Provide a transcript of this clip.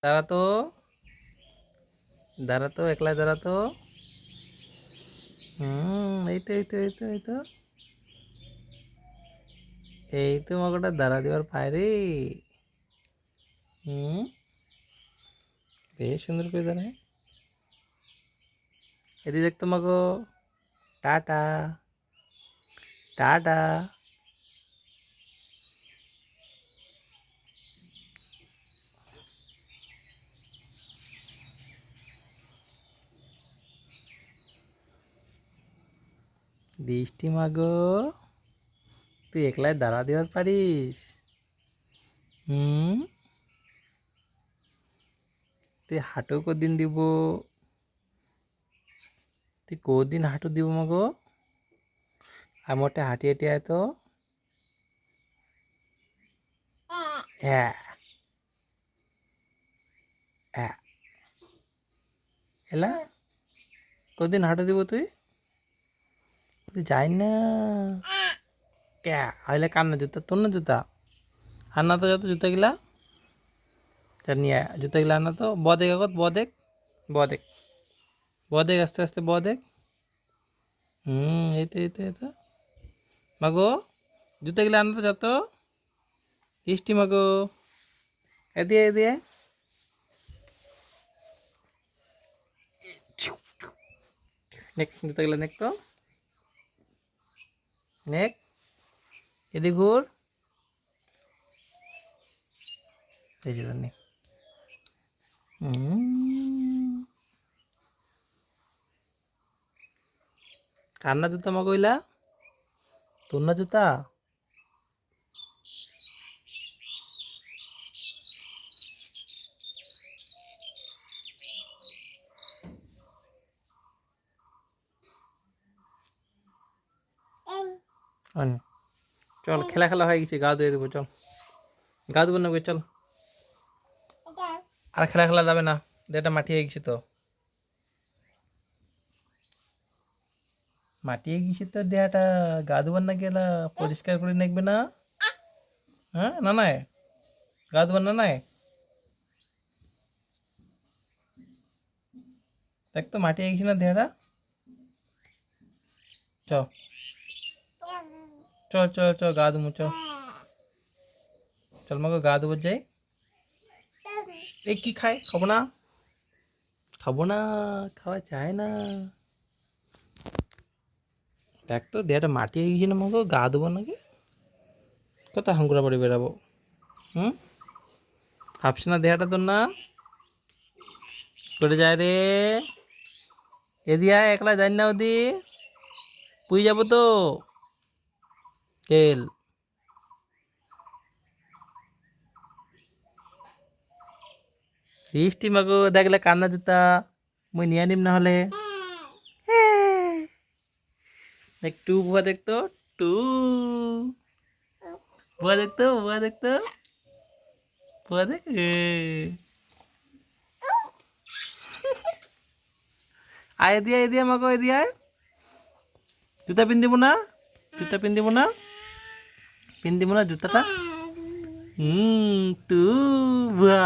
দাঁড়া তো, দাঁড়া তো, একলা দাঁড়া তো। এই তো এই তো এই তো এই তো এই তো মগটা দাঁড়া দেওয়ার পায় রে। হুম, বেশ সুন্দর করে দাঁড়ায়। এদিকে দেখতো মাগো। Tata, tata. দৃষ্টি মাগো, তুই একলাই দাঁড়া দেওয়ার পারিস? হুম, তুই হাঁটু কদিন দিব? তুই কদিন হাঁটু দিব মাগো? আর মোটে হাঁটি হাঁটি আয় তো। হ্যাঁ, হ্যাঁ, এলা কদিন হাঁটু দিব তুই? তুই যাই না। কে আইলে কার না জুতা? তোর না জুতা? আর না তো যত জুতা গিলা। চল নিয়ে আয় জুতা গিলা, আর না তো বদেক আগত, বদেক, বদেক, বদেক, আস্তে আস্তে বদেক। এই তো এই তো এই তো মাগো, জুতা গিলা আনা তো যত। দৃষ্টি মাগো, এদিয়ে এদিয়ে। নেক জুতা গিলা নেক তো, নেক। এদিক ঘুর। এই জুতা নেক। কার না জুতা মাগো ইলা? তোর না জুতা? অন। চল খেলা খেলা হয়ে গেছে, গা ধুয়ে দেবো চল। গা দেবো না গো, চল। আর খেলা খেলা যাবে না, দেহটা মাটি হয়ে গেছে তো। মাটি হয়ে গেছে তোর দেহাটা। গা ধোবার না গেলা পরিষ্কার করে নেকবে না? হ্যাঁ না নাই, গা ধোবার না নাই? দেখ তো মাটি হয়ে গেছে না দেহাটা। চ, চল চল চল গা ধুমু চল। চল মাকে গা ধোবার যাই। এই কি খায়? খাবো না, খাবো না, খাওয়া যায় না। দেখ তো দেহাটা মাটি হয়ে গেছে না মাকে, গা ধোবো নাকি? কত হাঙ্গুরা বাড়ি বেরাবো? হুম, ভাবছি না দেহাটা তোর না করে যায় রে। এদিয়া একলা যাই না ওদি, পুই যাবো তো। তেল বৃষ্টি মাগো, দেখলে কান্না জুতা মুই নিয়ে নিম না হলে। দেখ টু বুয়া দেখতো, টু বুয়া দেখতো, বুয়া দেখতো, বুয়া দেখ। আয় এদিয়া এদিয়া মাগো, এদিয়া আয়। জুতা পিন্ধিব না? জুতা পিন্ধিব না? পিন্ধিব না জুতাটা? টু বুয়া।